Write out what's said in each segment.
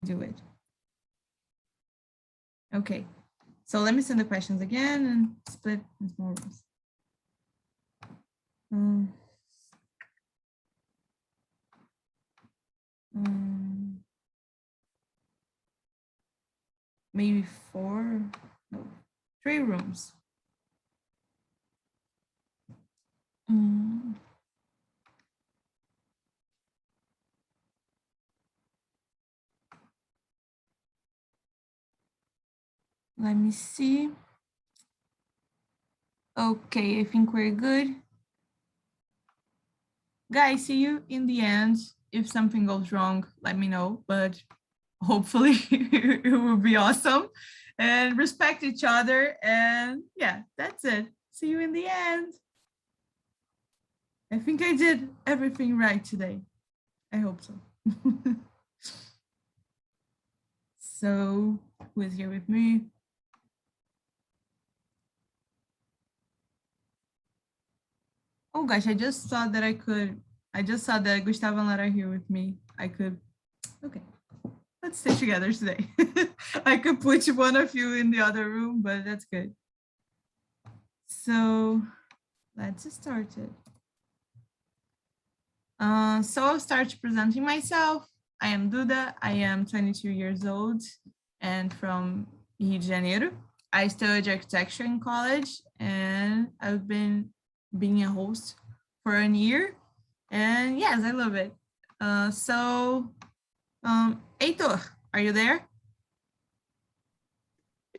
do it. Okay, so let me send the questions again and split in small rooms. Maybe 3 rooms. Let me see. Okay, I think we're good. Guys, see you in the end. If something goes wrong, let me know, but hopefully it will be awesome. And respect each other. And yeah, that's it. See you in the end. I think I did everything right today. I hope so. So who is here with me? Oh gosh, I just saw that Gustavo and Lara are here with me. I could, okay, let's stay together today. I could put one of you in the other room, but that's good. So let's start it. So I'll start presenting myself. I am Duda. I am 22 years old and from Rio de Janeiro. I studied architecture in college and I've been being a host for a year. And yes, I love it. Heitor, are you there?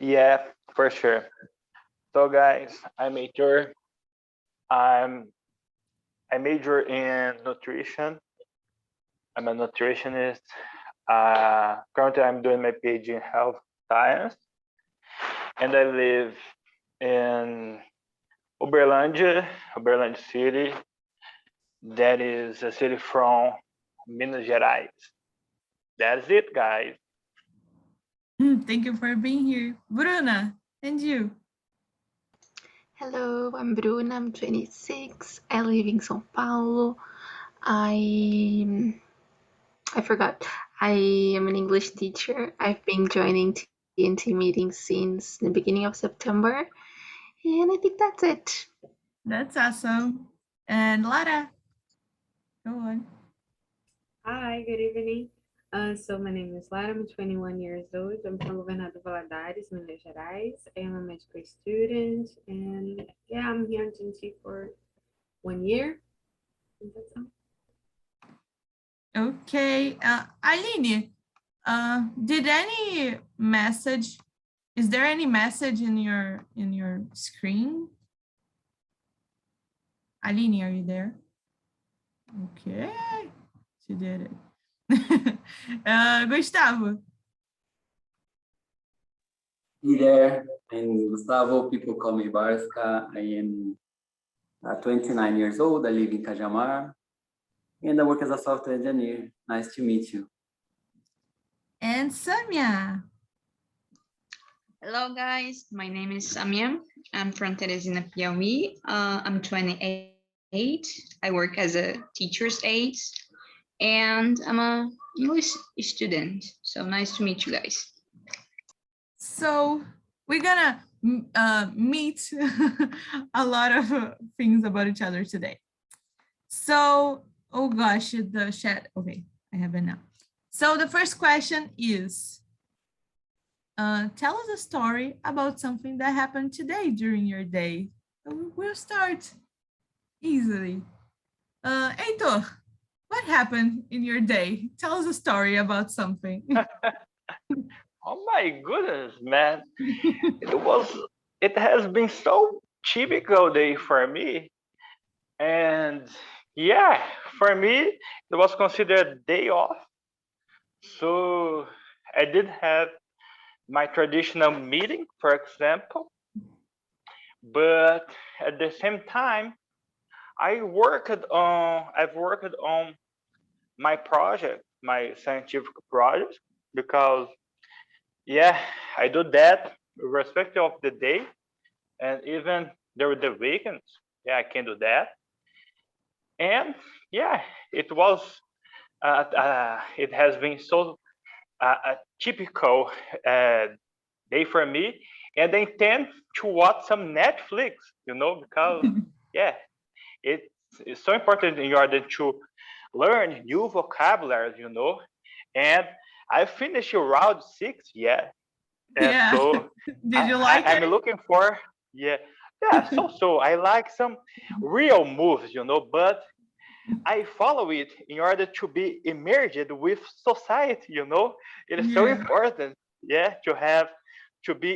Yeah, for sure. So guys, I'm Heitor. I major in nutrition. I'm a nutritionist. Currently, I'm doing my PhD in health science, and I live in Uberlândia City. That is a city from Minas Gerais. That's it, guys. Thank you for being here. Bruna, and you? Hello, I'm Bruna, I'm 26. I live in São Paulo. I forgot. I am an English teacher. I've been joining TNT meetings since the beginning of September. And I think that's it. That's awesome. And Lara, go on. Hi, good evening. So my name is Lara, I'm 21 years old. I'm from Governador Valadares, Minas Gerais. I am a medical student, and yeah, I'm here in TNT for 1 year. And that's all. Okay, Aline, is there any message in your screen? Aline, are you there? Okay, she did it. Gustavo. Hey there, I'm Gustavo. People call me Barska. I am 29 years old. I live in Cajamar, and I work as a software engineer. Nice to meet you. And Samia. Hello, guys. My name is Samia. I'm from Teresina, Piauí. I'm 28. I work as a teacher's aide, and I'm an English student. So nice to meet you guys. So we're gonna meet a lot of things about each other today. So, oh gosh, the chat. Okay, I have it now. So the first question is, tell us a story about something that happened today during your day. We'll start easily. Heitor, what happened in your day? Tell us a story about something. Oh my goodness, man. It has been so typical day for me. And yeah, for me, it was considered a day off. So I did have my traditional meeting, for example, but at the same time, I've worked on my project, my scientific project, because yeah, I do that irrespective of the day, and even during the weekends, yeah, I can do that. And yeah, it has been so a typical day for me, and I tend to watch some Netflix, because yeah, it's so important in order to learn new vocabularies, and I finished round 6, yeah, and Yeah. so Did you like I'm it? looking for, yeah, yeah, so I like some real moves, but I follow it in order to be immersed with society, It is so Yeah. important, yeah, to be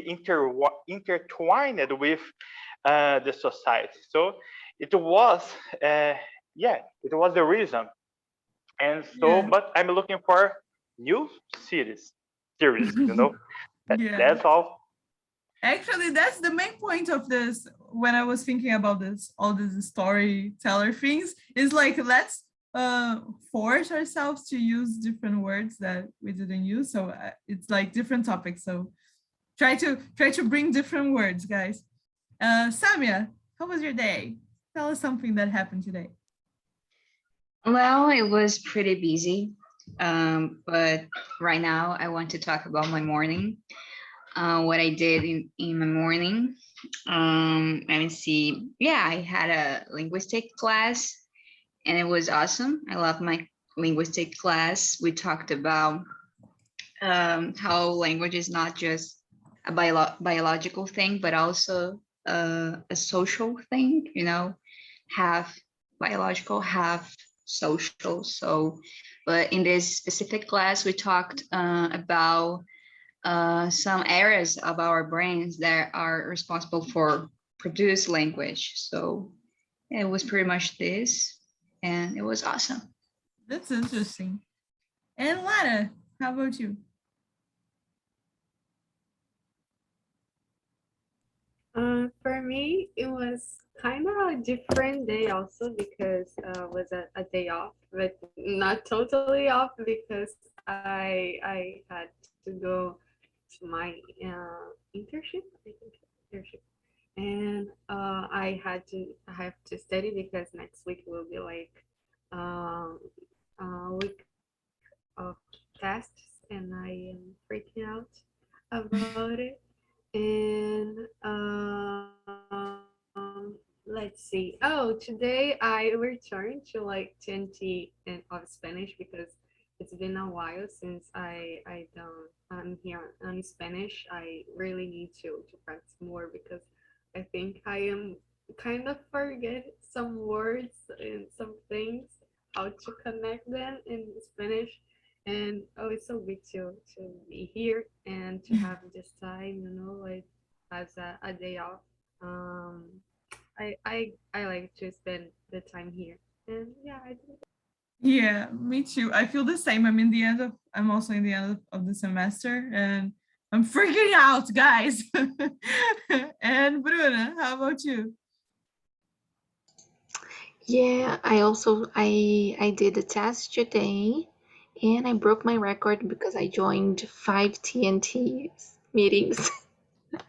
intertwined with the society. So it was, yeah, it was the reason. And so, Yeah. but I'm looking for new series, Yeah. That's all. Actually, that's the main point of this. When I was thinking about this, all these storyteller things, is like let's force ourselves to use different words that we didn't use. So it's like different topics. So try to bring different words, guys. Samia, how was your day? Tell us something that happened today. Well, it was pretty busy, but right now I want to talk about my morning. What I did in my morning. Let me see. Yeah, I had a linguistic class and it was awesome. I love my linguistic class. We talked about how language is not just a biological thing, but also a social thing, half biological, half social. So, but in this specific class, we talked about some areas of our brains that are responsible for produce language. So it was pretty much this, and it was awesome. That's interesting. And Lara, how about you? For me, it was kind of a different day also because it was a day off, but not totally off because I had to go to my internship, I think internship, and I have to study because next week will be like um, a week of tests, and I am freaking out about it. And let's see. Oh, today I returned to like 20 and of Spanish because it's been a while since I don't I'm here on Spanish. I really need to practice more because I think I am kind of forget some words and some things, how to connect them in Spanish. And oh, it's so good to be here and to have this time, like as a day off. um I like to spend the time here, and yeah, I do. Yeah, me too. I feel the same. I'm also in the end of the semester and I'm freaking out, guys. And Bruna, how about you? Yeah, I did a test today and I broke my record because I joined 5 TNT meetings.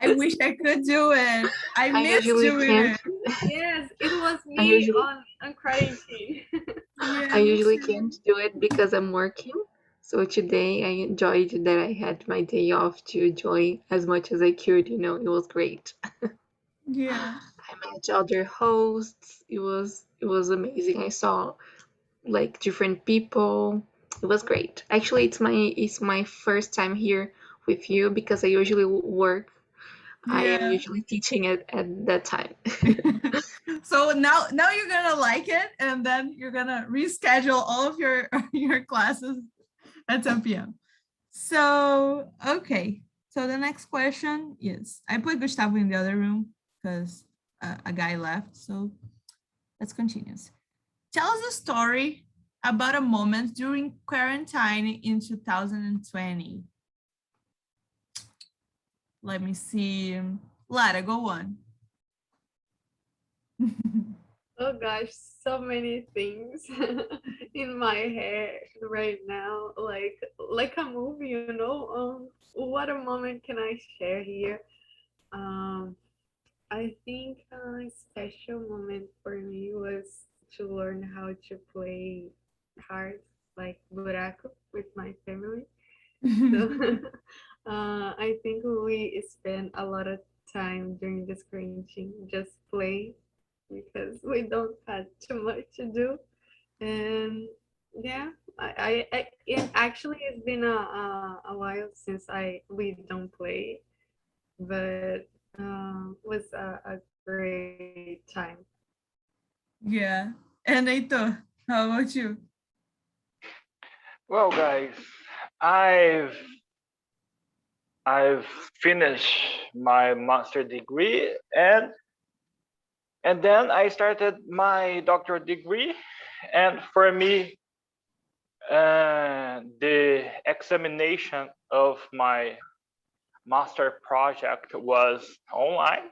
I wish I could do it. I I miss usually doing can't. it. Yes, it was I me usually on quarantine. Yeah, I me usually too. can't do it because I'm working. So today I enjoyed that I had my day off to enjoy as much as I could. It was great. Yeah. I met other hosts. It was amazing. I saw like different people. It was great. Actually, it's my first time here with you because I usually work. I am Yeah. usually teaching at that time. So now you're gonna like it, and then you're gonna reschedule all of your your classes at 10 p.m. So okay. So the next question is, I put Gustavo in the other room because a guy left. So let's continue. Tell us a story about a moment during quarantine in 2020. Let me see. Lara, go on. Oh gosh, so many things in my head right now, like a movie, what a moment can I share here? um I think a special moment for me was to learn how to play cards like buraco with my family. So I think we spend a lot of time during this quarantine just play because we don't have too much to do. And yeah, it actually it's been a while since we don't play, but was a great time. Yeah. And Heitor, how about you? Well, guys, I've I've finished my master degree and then I started my doctoral degree, and for me, the examination of my master project was online,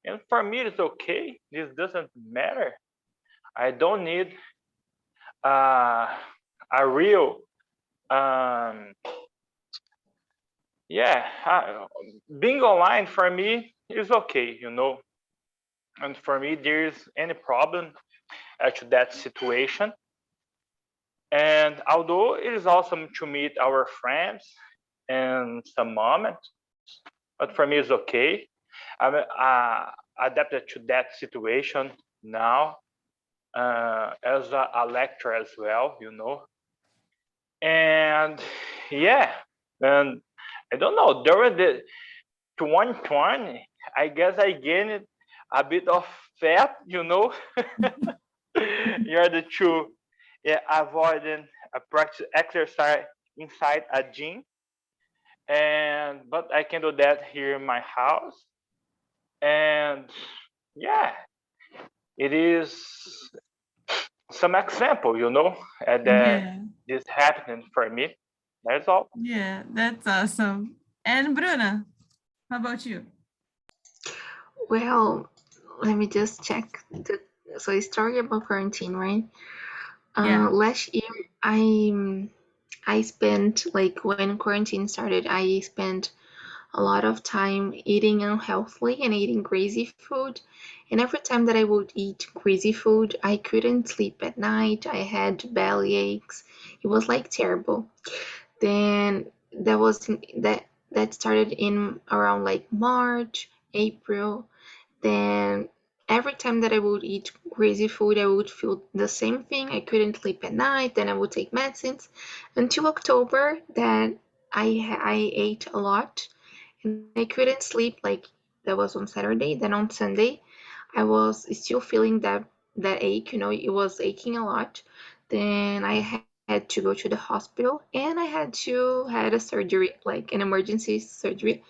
and for me it's okay. This doesn't matter. I don't need uh, a real um, yeah. Being online for me is okay, you know. And for me, there's any problem to that situation. And although it is awesome to meet our friends in some moments, but for me it's okay. I'm adapted to that situation now as a lecturer as well, you know. And yeah, and I don't know, during the 2020, I guess I gained a bit of fat, you know. You're the two, yeah, avoiding a practice exercise inside a gym, and but I can do that here in my house, and yeah, it is some example, you know, that Yeah. is happening for me. That's all. Yeah, that's awesome. And Bruna, how about you? Well, let me just check. So it's story about quarantine, right? Yeah. Last year, I spent like when quarantine started, I spent a lot of time eating unhealthily and eating greasy food. And every time that I would eat greasy food, I couldn't sleep at night. I had belly aches. It was like terrible. Then that started in around like March, April. Then every time that I would eat greasy food, I would feel the same thing. I couldn't sleep at night. Then I would take medicines until October. That I ate a lot and I couldn't sleep. Like that was on Saturday. Then on Sunday, I was still feeling that ache. You know, it was aching a lot. Then I had to go to the hospital and I had a surgery, like an emergency surgery,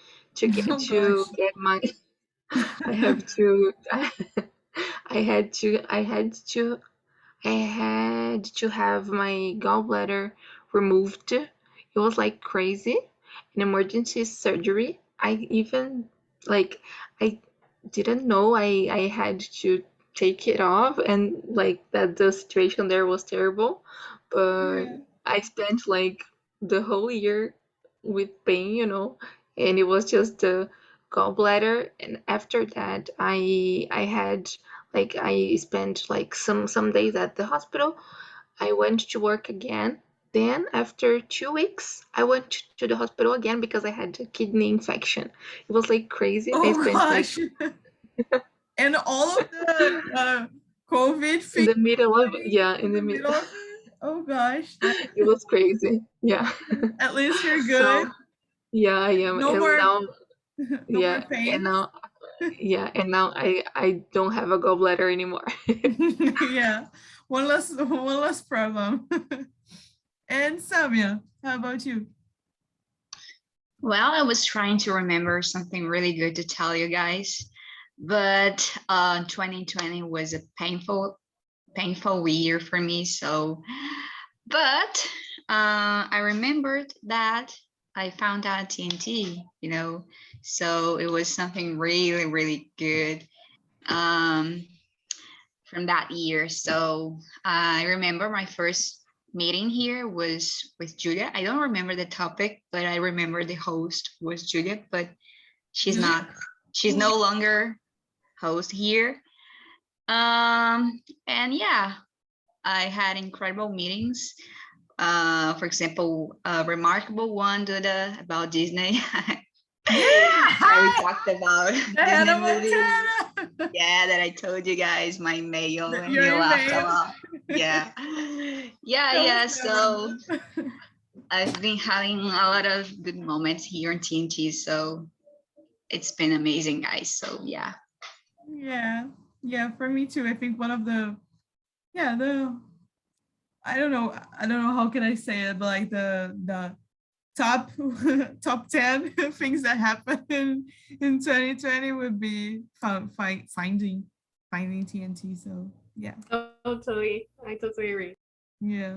Oh gosh. to get my I have to I had to have my gallbladder removed. It was like crazy, an emergency surgery. I even like I didn't know I had to take it off and like that the situation there was terrible. But Yeah. I spent like the whole year with pain, you know, and it was just the gallbladder. And after that, I had like I spent like some days at the hospital. I went to work again. Then after 2 weeks, I went to the hospital again because I had a kidney infection. It was like crazy. I Oh spent like gosh. And all of the COVID in thing the middle of in in the the middle. middle of it. Oh gosh. It was crazy. Yeah. At least you're So good. yeah, I am. No And more now no more yeah, and pains. now yeah, and now I don't have a gallbladder anymore. Yeah. One less problem. And Samia, how about you? Well, I was trying to remember something really good to tell you guys, but 2020 was a painful year for me. So, but I remembered that I found out TNT, you know, so it was something really, really good from that year. So I remember my first meeting here was with Julia. I don't remember the topic, but I remember the host was Julia, but she's Julia? not, she's no longer host here. And yeah, I had incredible meetings For example, a remarkable one, Duda, about Disney. Yeah. That we talked about Disney Hannah movies. Montana. Yeah, that I told you guys my mail and Your you laughed a email. lot. Yeah. Yeah, That yeah. was So memorable. I've been having a lot of good moments here in TNT. So it's been amazing, guys. So yeah. Yeah, yeah, for me too. I think one of the I don't know how can I say it, but like the top top 10 things that happened in 2020 would be finding TNT. So yeah. Totally. I totally agree. Yeah.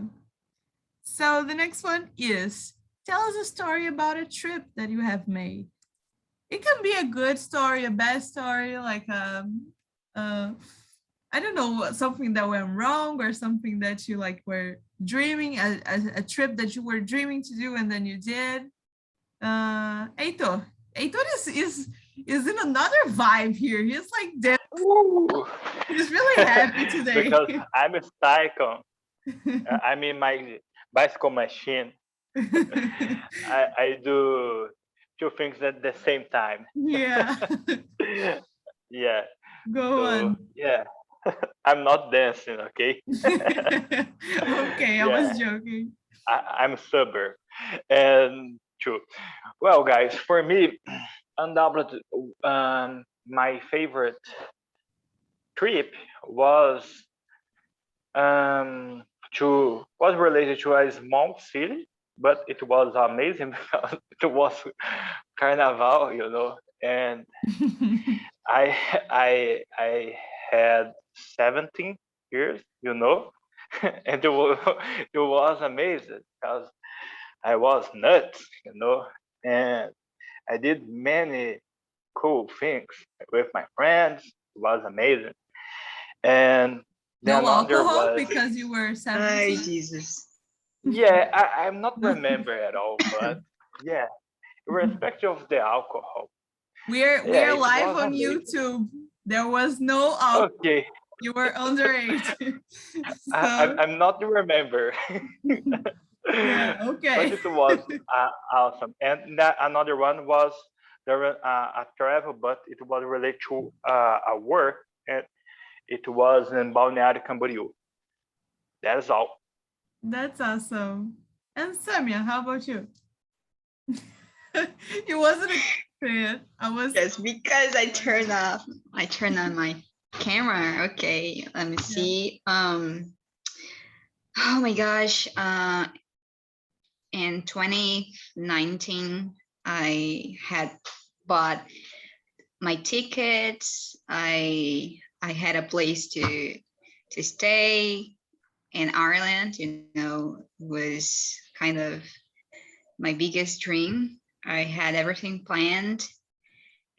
So the next one is, tell us a story about a trip that you have made. It can be a good story, a bad story, like I don't know, something that went wrong or something that you like were dreaming, a trip that you were dreaming to do and then you did. Heitor is in another vibe here. He's like Ooh. he's really happy today. Because I'm a psycho. I'm in my bicycle machine. I do two things at the same time. Yeah. Yeah. Go on. Yeah. I'm not dancing, okay? Okay, I was joking. I'm sober. And true. Well, guys, for me, undoubtedly, my favorite trip was was related to a small city, but it was amazing because it was carnival, and I I had 17 years, and it was amazing because I was nuts, and I did many cool things with my friends. It was amazing. And the No another alcohol was, because you were Ay, 17. Jesus. yeah, I'm not remember at all, but yeah, irrespective of the alcohol, We're yeah, it live was on amazing. YouTube. There was no alcohol. Okay, You were underage. So I'm not remember. yeah, okay. But it was awesome. And that another one was there a travel, but it was related to a work, and it was in Balneário Camboriú. That is all. That's awesome. And Samia, how about you? You wasn't expecting it. I was. Yes, because I turned on my camera. Okay, let me see. Oh my gosh. In 2019, I had bought my tickets. I had a place to stay in Ireland. Was kind of my biggest dream. I had everything planned.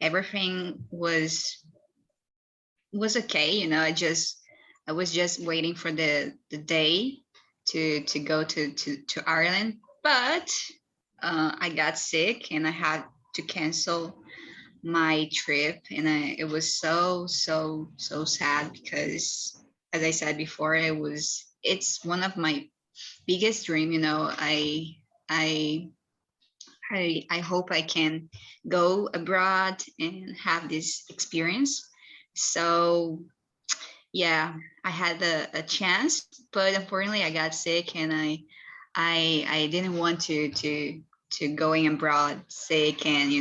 Everything was okay. I was just waiting for the day to go to Ireland, but I got sick and I had to cancel my trip, and it was so sad because, as I said before, it's one of my biggest dream. I I hope I can go abroad and have this experience. So yeah, I had a chance, but unfortunately I got sick, and I didn't want to going abroad sick, and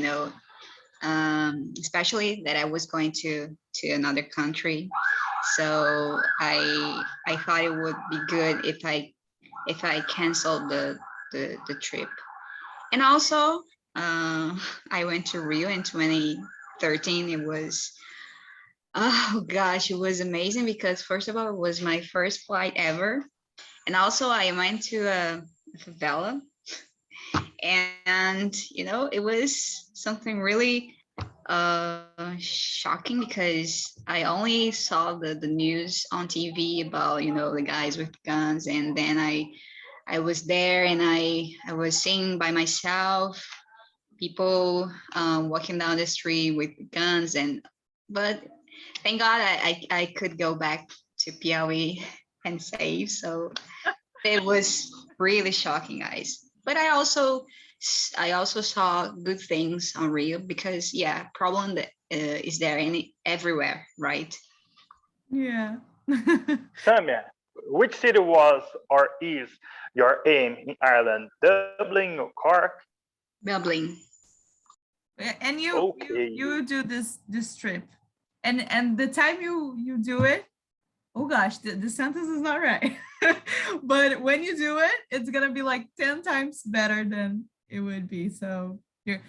especially that I was going to another country. So I thought it would be good if I canceled the trip. And also, I went to Rio in 2013. It was, oh gosh, it was amazing because first of all, it was my first flight ever. And also I went to a favela, and it was something really shocking because I only saw the news on TV about, the guys with guns. And then I was there, and I was seeing by myself people walking down the street with guns, but thank God I could go back to Piauí and save. So it was really shocking, guys. But I also saw good things on Rio because yeah, problem that is there everywhere, right? Yeah. Samia, which city was or is your aim in Ireland? Dublin or Cork? Dublin. And Okay. you do this trip, and the time you do it, oh gosh, the sentence is not right. But when you do it, it's gonna be like 10 times better than it would be. So you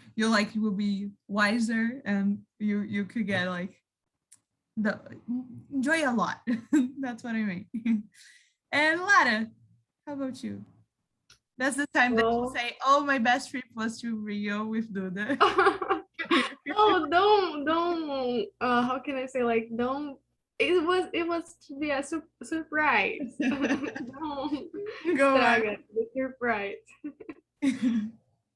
will be wiser, and you could get like enjoy a lot. That's what I mean. And Lara, how about you? That's the time that you say, oh, my best trip was to Rio with Duda. Oh, don't. How can I say, like, don't. It was to be a surprise. Don't Go estraga the surprise.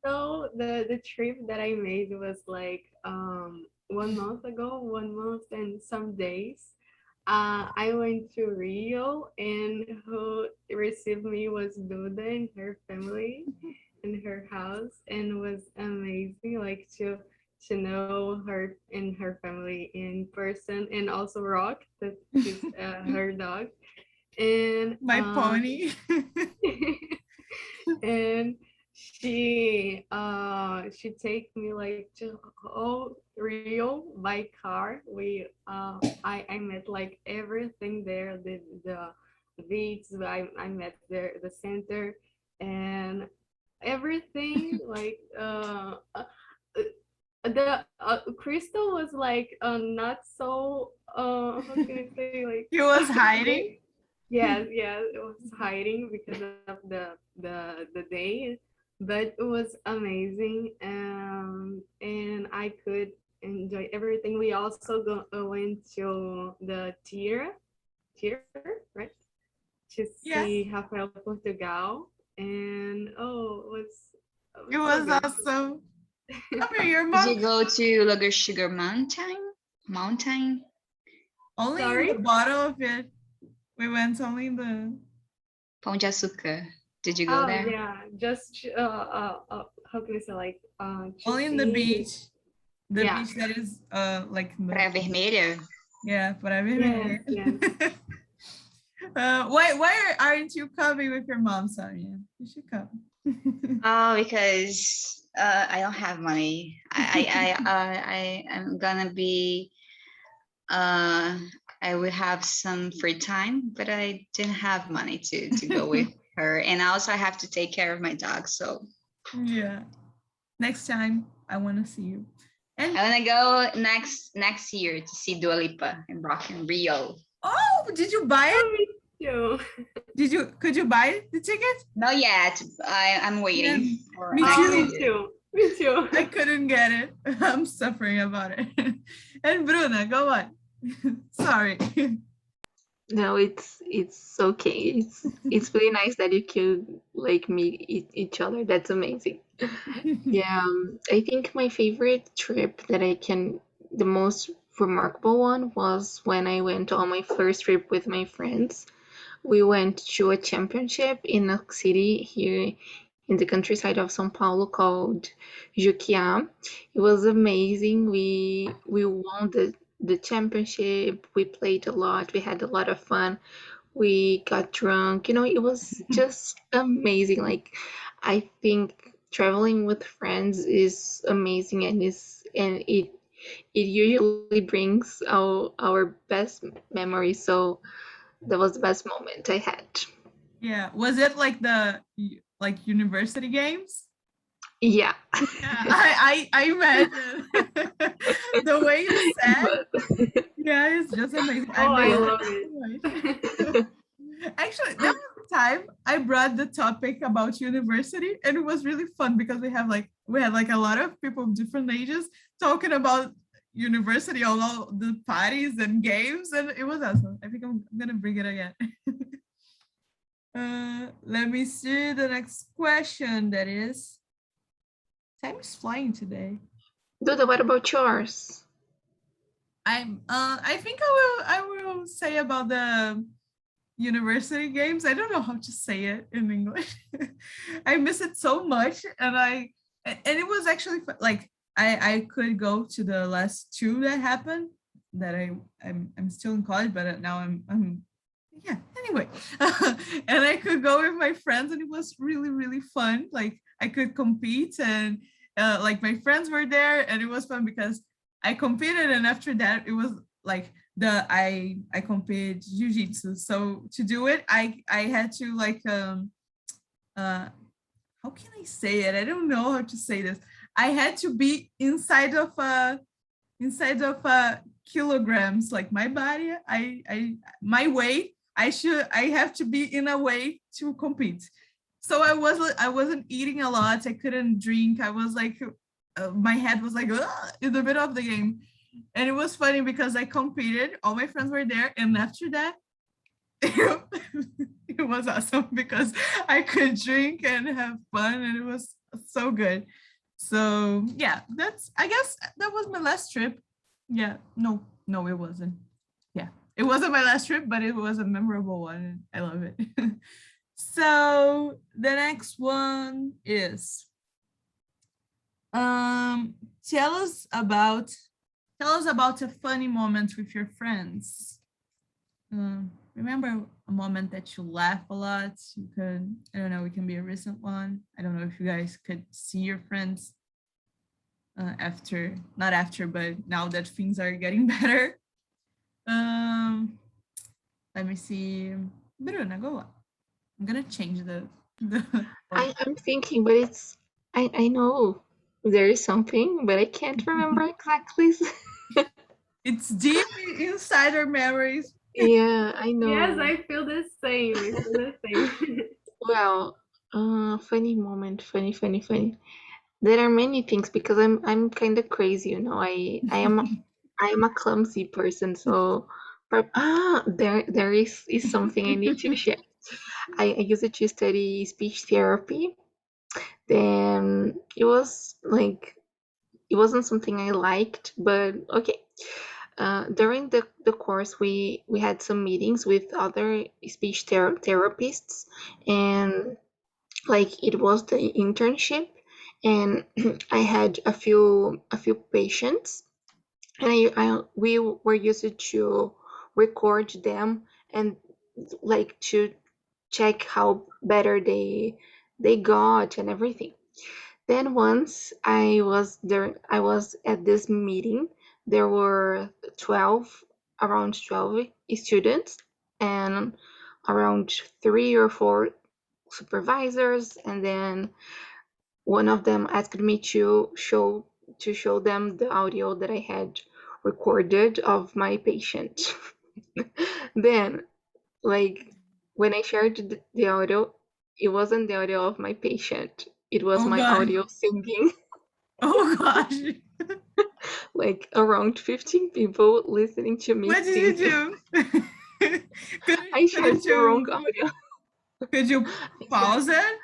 So the trip that I made was like 1 month ago, 1 month and some days. I went to Rio, and who received me was Duda and her family in her house, and it was amazing, like to know her and her family in person, and also Rock, that is her dog, and My pony. and she take me like to all Rio by car. I met like everything there, the beach. I met there the center, and everything like the Crystal was like not so how can I say, like He was hiding. yes, it was hiding because of the day, but it was amazing, and I could enjoy everything. We also went to the theater, right? To see Rafael Portugal, and It was so good. awesome. Come here, your Did mom. you go to Lager Sugar Mountain? Only in Sorry? the bottom of it. We went only in the. Pão de Açúcar. Did you go Oh there? yeah, just how can I say, like to Only in the see- beach. The Yeah. beach that is like. Praia Vermelha? Yeah, whatever. Yes, yes. Why aren't you coming with your mom, Sonia? You should come. Oh, because I don't have money. I'm gonna be I would have some free time, but I didn't have money to go with her, and also I have to take care of my dog. So Yeah. Next time I want to see you. And I want to go next year to see Dua Lipa in Rock in Rio. oh, did you buy it? You. Could you buy the ticket? Not yet. I'm waiting. Yeah, for me next too. year. Me too. I couldn't get it. I'm suffering about it. And Bruna, go on. Sorry. No, it's okay. It's really nice that you could like meet each other. That's amazing. Yeah, I think my favorite trip the most remarkable one was when I went on my first trip with my friends. We went to a championship in a city here in the countryside of São Paulo called Juquiá. It was amazing. We won the championship. We played a lot. We had a lot of fun. We got drunk. It was just amazing. Like, I think traveling with friends is amazing, and it usually brings our best memories. So that was the best moment I had. Yeah. Was it like the university games? Yeah. Yeah, I imagine the way you said. Yeah, it's just amazing. Oh, I made love it it. so much. Actually, there was a time I brought the topic about university, and it was really fun because we had like a lot of people of different ages talking about university, all the parties and games, and it was awesome. I think I'm gonna bring it again. Let me see the next question. That is, time is flying today. Duda, what about yours? I think I will say about university games. I don't know how to say it in English. I miss it so much, and it was actually like I could go to the last two that happened. That I'm still in college, but now I'm yeah. Anyway, and I could go with my friends, and it was really fun. Like I could compete, and like my friends were there, and it was fun because I competed, and after that it was like I competed jiu-jitsu. So to do it, I had to like how can I say it? I don't know how to say this. I had to be inside of kilograms, like my body, my weight. I have to be in a way to compete. So I wasn't eating a lot. I couldn't drink. I was like, my head was like in the middle of the game. And it was funny because I competed, all my friends were there, and after that, it was awesome because I could drink and have fun, and it was so good. So yeah, I guess that was my last trip. Yeah, no, it wasn't. Yeah, it wasn't my last trip, but it was a memorable one, and I love it. So the next one is, tell us about a funny moment with your friends. Remember a moment that you laugh a lot? You could, I don't know, it can be a recent one. I don't know if you guys could see your friends not after, but now that things are getting better. Let me see. Bruna, go on. I'm gonna change the I'm thinking, but I know there is something, but I can't remember exactly. It's deep inside our memories. Yeah, I know. Yes, I feel the same. I feel the same. Well, funny moment, funny. There are many things because I'm kind of crazy, you know. I am a clumsy person, so there is something I need to share. I used it to study speech therapy. Then it was like it wasn't something I liked, but okay. During the course, we had some meetings with other speech therapists, and like it was the internship, and I had a few patients, and we were used to record them and like to check how better they got and everything. Then once I was at this meeting. There were 12 around 12 students and around 3 or 4 supervisors, and then one of them asked me to show them the audio that I had recorded of my patient. Then, like, when I shared the audio, it wasn't the audio of my patient. It was Oh my god. audio singing. Oh gosh. Like around 15 people listening to me What did you singing. do? I shared the wrong audio. Could you pause it?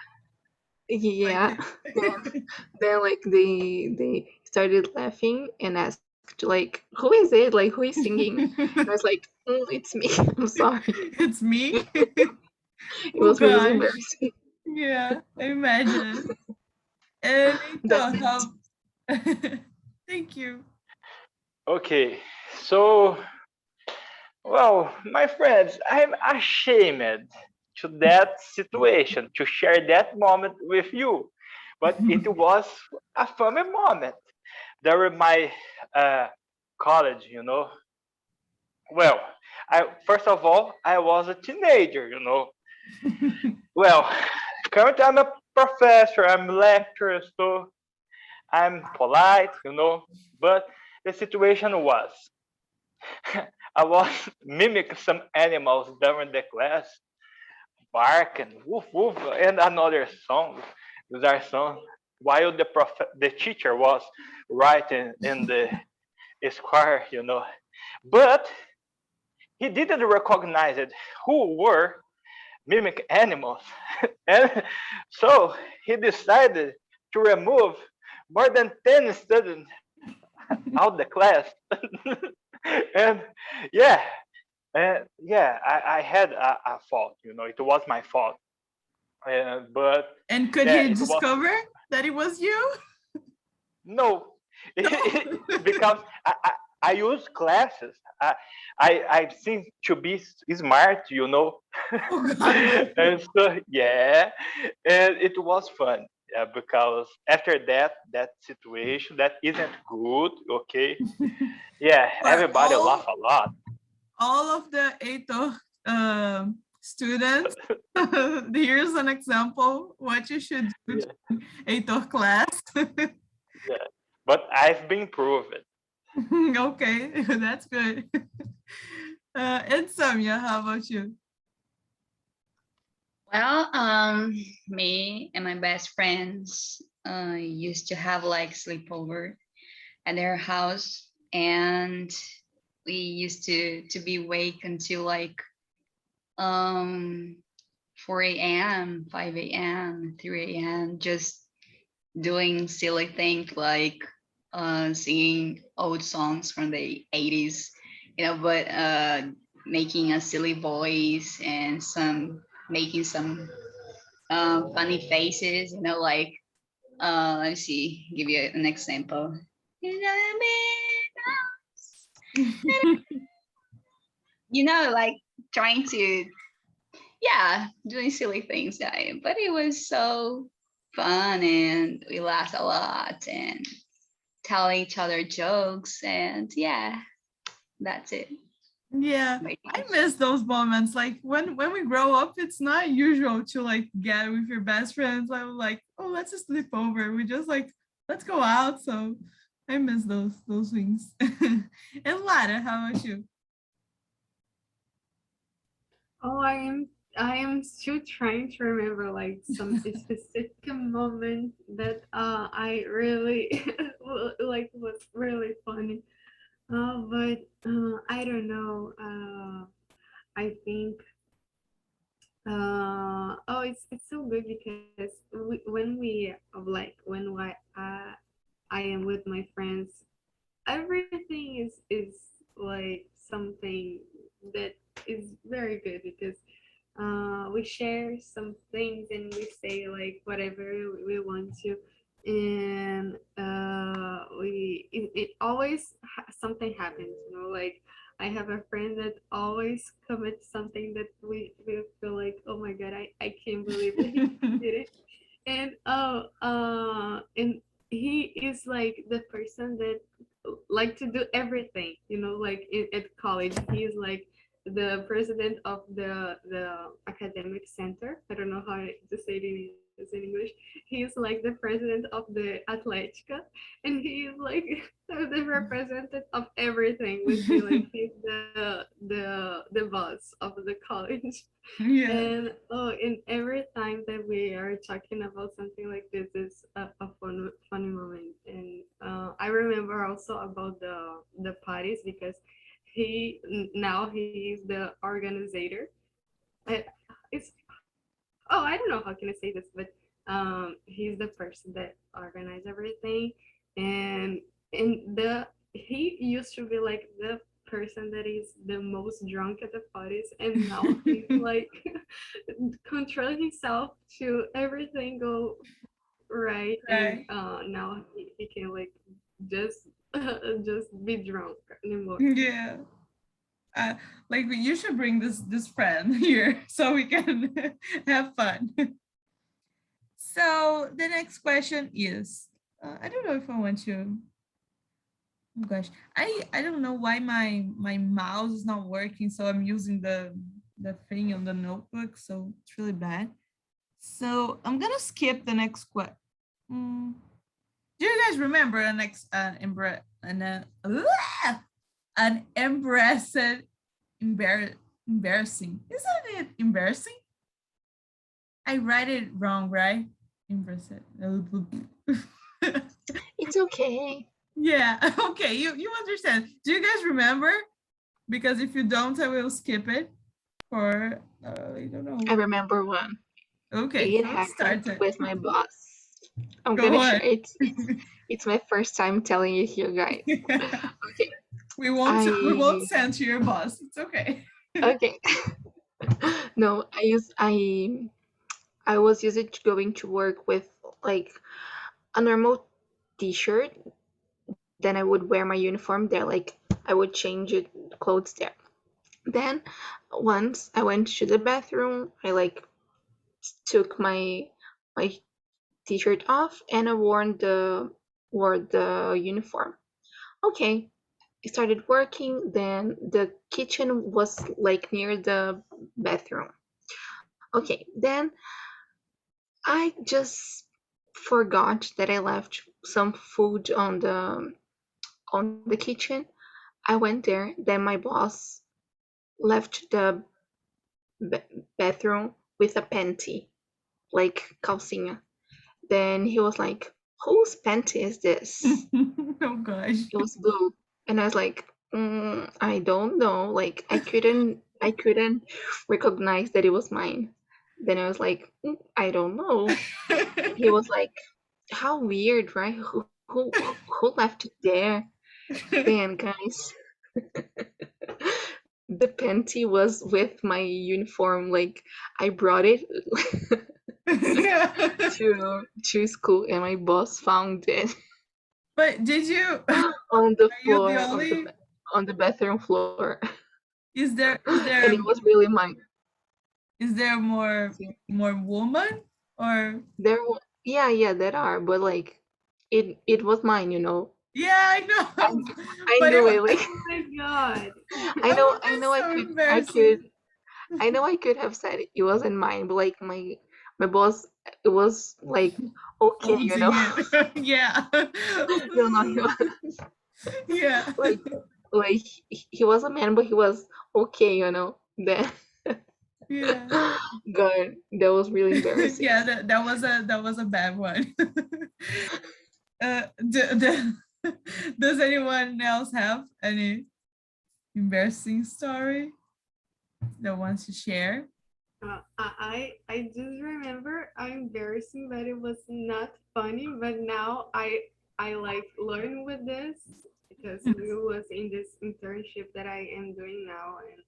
Yeah. Like, Then like they started laughing and asked like, who is it? Like, who is singing? And I was like, it's me. I'm sorry. it's me. It Oh was really gosh. embarrassing. Yeah, I imagine. And That's então, it. how... Thank you. Okay, so, well, my friends, I'm ashamed to that situation, to share that moment with you. But it was a funny moment. There were my college, you know. Well, first of all, I was a teenager, you know. Well, currently I'm a professor, I'm a lecturer, so I'm polite, you know. But the situation was, I was mimicking some animals during the class, bark and woof woof, and another song, bizarre song, while the teacher was writing in the square, you know. But he didn't recognize it who were mimic animals. And so he decided to remove more than 10 students out the class. And yeah, Yeah, I had a fault, it was my fault. But And could yeah, he it was discover that it was you? no, because I use classes. I seem to be smart, Oh God. and so yeah, and it was fun. Yeah, because after that situation that isn't good. Okay, yeah, For everybody laugh a lot. all of the Heitor students, here's an example what you should do Yeah, to Heitor class. yeah, but I've been proven. Okay, that's good. And Samia, how about you? Well, me and my best friends used to have like sleepover at their house, and we used to be awake until like 4 a.m., 5 a.m., 3 a.m., just doing silly things like singing old songs from the 80s, but making a silly voice and making some funny faces, like let's see, give you an example. Like trying to, yeah, doing silly things. But it was so fun, and we laughed a lot and tell each other jokes, and yeah, that's it. Yeah, My I gosh. miss those moments. Like when we grow up, it's not usual to like get with your best friends. I'm like, oh, let's just sleep over. We just like let's go out. So I miss those things. And Lara, how about you? Oh, I am still trying to remember like some specific moment that I really like was really funny. But I don't know. I think it's so good because when we like I am with my friends, everything is like something that is very good because we share some things and we say like whatever we want to, and it always something happens, like I have a friend that always commits something that we feel like, oh my god, I can't believe that he did it. And and he is like the person that like to do everything, like at college he is like the president of the academic center. I don't know how to say it in English. He is like the president of the Atletica, and he is like the representative of everything. We say like he's the boss of the college. Yeah. And and every time that we are talking about something like this is a funny moment. And I remember also about the parties because now he is the organizer. It's I don't know how can I say this, but he's the person that organized everything, and the he used to be like the person that is the most drunk at the parties, and now he's like controlling himself to everything go right, and Right. now he can like just just be drunk anymore. Yeah. Like you should bring this friend here so we can have fun. So the next question is, I don't know if I want to. Oh gosh, I don't know why my mouse is not working, so I'm using the thing on the notebook, so it's really bad. So I'm gonna skip the next question. Do you guys remember an embarrassing? Isn't it embarrassing? I write it wrong, right? Embarrassing. It's okay. Yeah. Okay. You understand? Do you guys remember? Because if you don't, I will skip it. For I don't know. I remember one. Okay. It So let's happened start it. with my boss. I'm Go gonna on. share it. It's my first time telling you here, guys. Okay. We won't I send to your boss. It's okay. Okay. No, I was used to going to work with like a normal t-shirt. Then I would wear my uniform there, like I would change it clothes there. Then once I went to the bathroom, I like took my t-shirt off and I wore the uniform. Okay, I started working. Then the kitchen was like near the bathroom. Okay, then I just forgot that I left some food on the kitchen. I went there. Then my boss left the bathroom with a panty, like calcinha. Then he was like, "Whose panty is this?" Oh gosh. It was blue, and I was like, "I don't know." Like I couldn't recognize that it was mine. Then I was like, "I don't know." He was like, "How weird, right? Who left it there?" Then, guys, the panty was with my uniform. Like I brought it to school, and my boss found it But did you, are on the you the floor only, on the bathroom floor, is there and it was really mine. more woman or? Yeah, there are, but like it was mine, you know. Yeah, I I know. I But knew it, it. Like Oh my god. I would be so embarrassing. I know I could have said it wasn't mine, but like my boss, it was like okay, you know. Holding it. Yeah. No, no, he was Yeah. like like he was a man, but he was okay, you know. Then Yeah. God, that was really embarrassing. Yeah, that was a bad one. Does anyone else have any embarrassing story that wants to share? I just remember I'm embarrassing, but it was not funny. But now I like learn with this because it was in this internship that I am doing now, and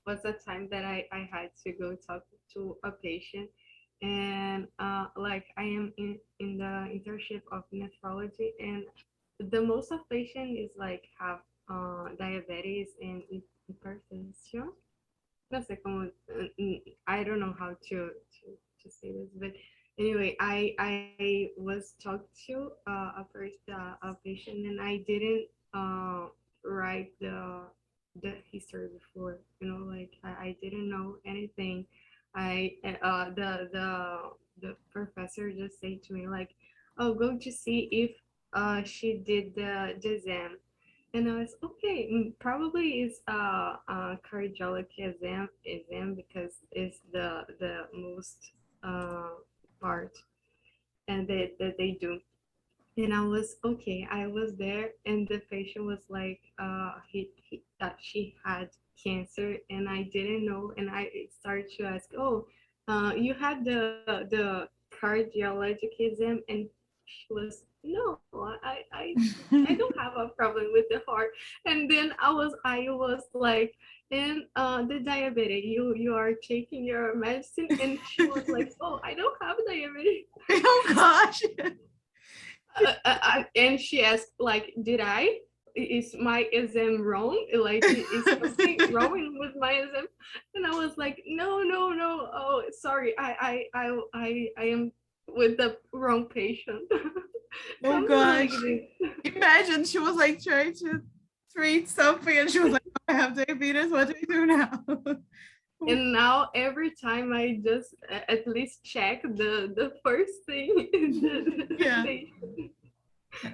was a time that I had to go talk to a patient, and like I am in the internship of nephrology, and the most of patient is like have diabetes and hypertension. No sé cómo, I don't know how to say this, but anyway, I was talked to a patient, and I didn't write the history before, you know, like I didn't know anything. I the professor just said to me like, oh, go to see if she did the exam, and I was okay. Probably is a cardiology exam because it's the most part and that they do. And I was okay. I was there, and the patient was like, he that she had cancer, and I didn't know. And I started to ask, oh, you had the cardiologic exam, and she was no, I don't have a problem with the heart. And then I was like, and the diabetic, you are taking your medicine, and she was like, oh, I don't have diabetes. Oh gosh. And she asked like, did I, is my exam wrong, like is something wrong with my exam? And I was like, no, oh sorry, I am with the wrong patient. Oh Something like gosh. this. Imagine she was like trying to treat something and she was like, I have diabetes, what do I do now? And now every time I just at least check the first thing. Yeah.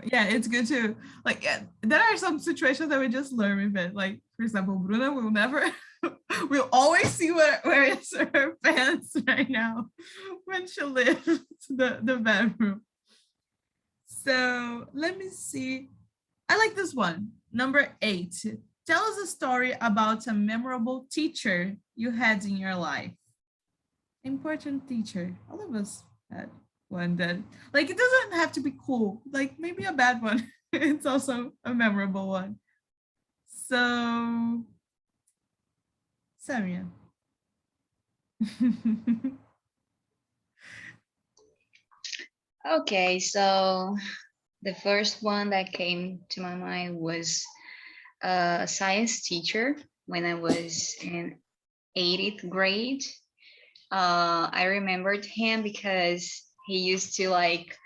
Yeah, it's good to like, yeah, there are some situations that we just learn with it. Like, for example, Bruna will never we'll always see where is her pants right now when she leaves the bedroom. So let me see. I like this one. Number 8. Tell us a story about a memorable teacher you had in your life. Important teacher. All of us had one that, like, it doesn't have to be cool. Like, maybe a bad one. It's also a memorable one. So Samia. Okay, so the first one that came to my mind was a science teacher when I was in 8th grade. I remembered him because he used to like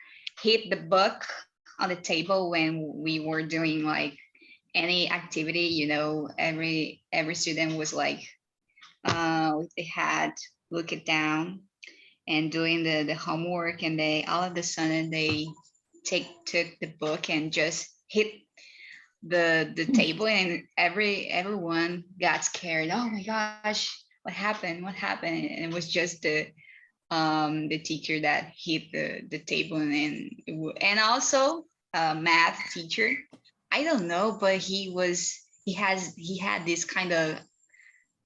hit the book on the table when we were doing like any activity. You know, every student was like with the hat, look it down, and doing the homework, and they all of a sudden they took the book and just hit the table, and everyone got scared. Oh my gosh, what happened? And it was just the teacher that hit the table, and also a math teacher. I don't know, but he had this kind of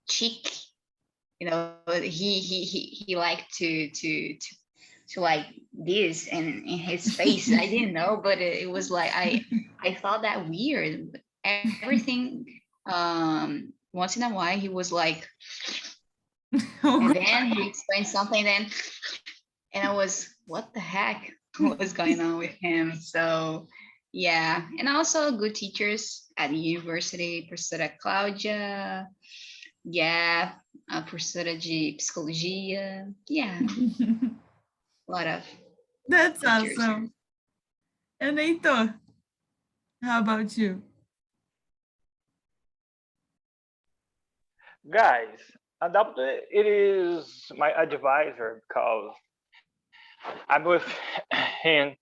cheek, you know, he liked to like this and in his face. I didn't know, but it was like I thought that weird. Everything once in a while he was like, Oh, and then he explained something, and I was, what the heck was going on with him? So yeah, and also good teachers at the university, Professora Cláudia, yeah, a professora de psicologia, yeah, a lot of that's teachers. awesome. And Heitor, how about you? Guys, adopted it is my advisor because I'm with him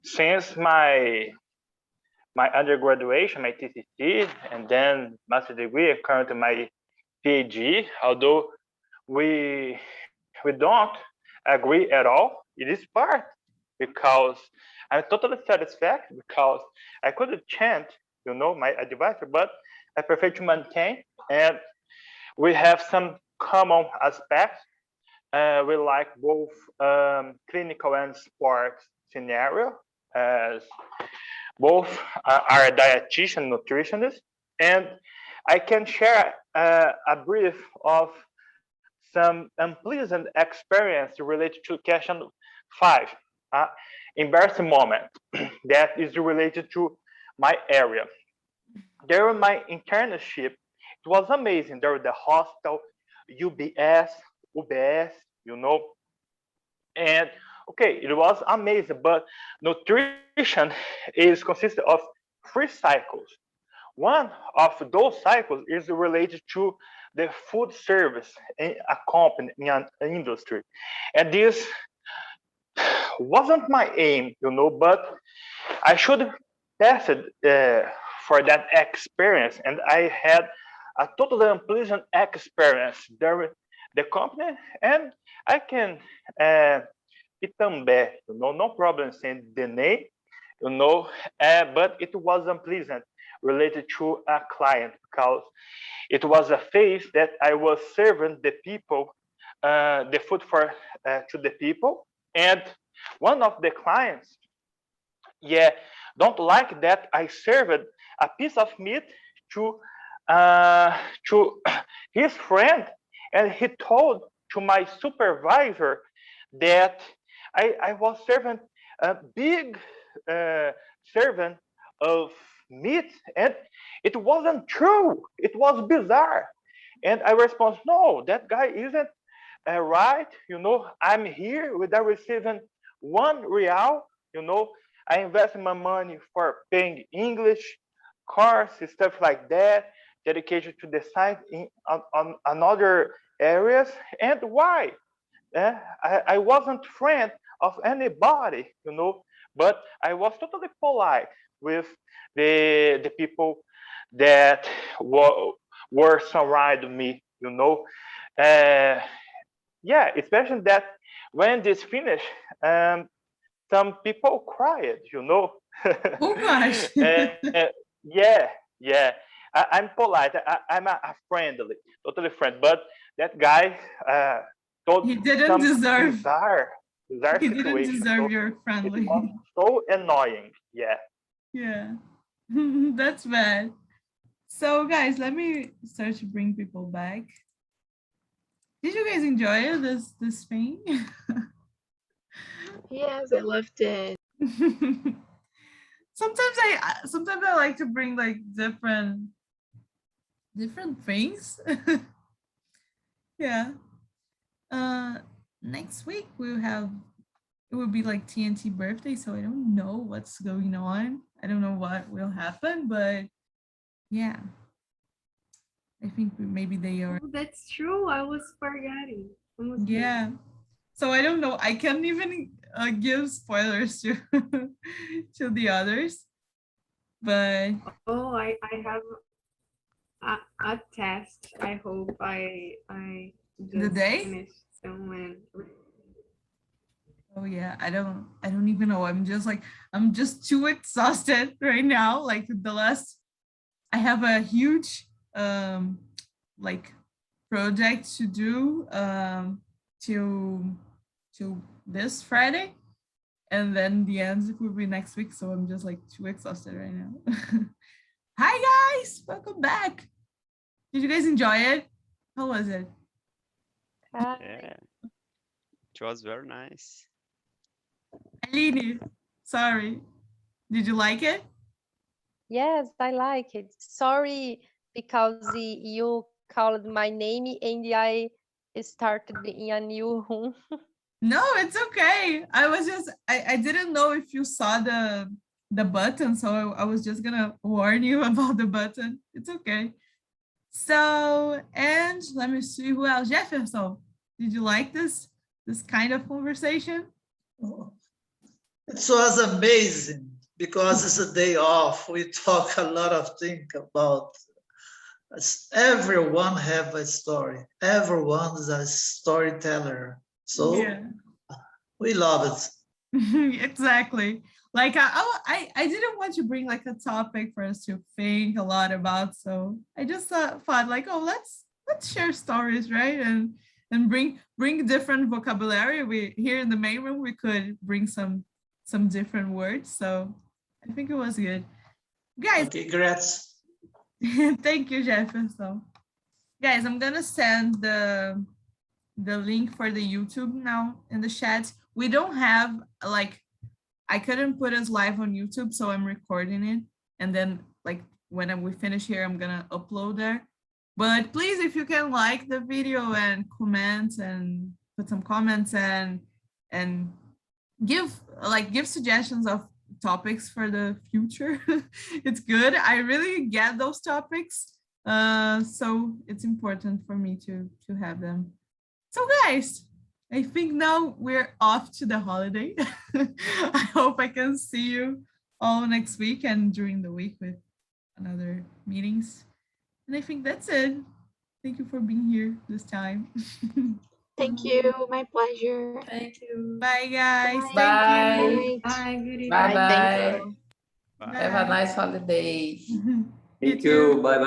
since my undergraduation, my TCC, and then master degree, and currently my PhD. Although we don't agree at all, it is part because I'm totally satisfied because I couldn't change, you know, my advisor, but I prefer to maintain, and we have some common aspects. We like both clinical and sports scenario, as both are dietitian, nutritionist, and I can share a brief of some unpleasant experience related to question 5, embarrassing moment that is related to my area. During my internship, it was amazing. There was the hospital, UBS, you know, and okay, it was amazing. But nutrition is consisted of 3 cycles. One of those cycles is related to the food service in a company, in an industry, and this wasn't my aim, you know, but I should pass it for that experience, and I had a totally unpleasant experience during the company, and I can Itambé, you know, no problem saying the name, you know, but it was unpleasant related to a client because it was a phase that I was serving the people, the food for to the people, and one of the clients, yeah, don't like that I served a piece of meat to to his friend, and he told to my supervisor that I was serving a big servant of meat, and it wasn't true. It was bizarre, and I respond, no, that guy isn't right. You know, I'm here without receiving £1. You know, I invest my money for paying English, courses, stuff like that, dedication to the site on another areas. And why? I wasn't friend of anybody, you know, but I was totally polite with the people that were surrounding me, you know. Uh, yeah, especially that when this finished, some people cried, you know. Oh gosh. Yeah, yeah. I'm polite. I'm a friendly, totally friend. But that guy told He didn't some deserve bizarre he didn't situation. deserve So your it was friendly. so annoying. Yeah. Yeah. That's bad. So guys, let me start to bring people back. Did you guys enjoy this thing? Yes, I loved it. sometimes I like to bring like different things. Yeah. Next week it will be like TNT birthday, so I don't know what's going on. I don't know what will happen, but yeah. I think maybe they are. Oh, that's true. I was forgetting. Yeah. So I don't know. I can't even give spoilers to to the others. But Oh, I have a test. I hope I the just day? finish someone. oh yeah, I don't even know. I'm just too exhausted right now. Like I have a huge like project to do to this Friday, and then the end will be next week. So I'm just like too exhausted right now. Hi guys, welcome back. Did you guys enjoy it? How was it? Yeah, it was very nice. Aline, sorry. Did you like it? Yes, I like it. Sorry, because you called my name and I started in a new room. No, it's okay. I didn't know if you saw the button, so I was just gonna warn you about the button. It's okay. So, and let me see who else. Jefferson, did you like this kind of conversation? It was amazing because it's a day off. We talk a lot of things about. Everyone have a story. Everyone is a storyteller. So Yeah. we love it. Exactly. Like I didn't want to bring like a topic for us to think a lot about, so I just thought like, oh, let's share stories, right? And bring different vocabulary. We here in the main room we could bring some different words, so I think it was good, guys. Okay, congrats. Thank you, Jefferson. Guys, I'm gonna send the link for the YouTube now in the chat. We don't have like, I couldn't put us live on YouTube, so I'm recording it. And then like when we finish here, I'm gonna upload there. But please, if you can like the video and comment and put some comments and give suggestions of topics for the future. It's good. I really get those topics. So it's important for me to have them. So guys, I think now we're off to the holiday. I hope I can see you all next week and during the week with another meetings. And I think that's it. Thank you for being here this time. Thank you. My pleasure. Thank you. Bye guys. Bye. Thank you. Bye, good evening. Bye Bye. Thank bye. you. Bye. Have a nice holiday. You Thank too. you. Bye bye.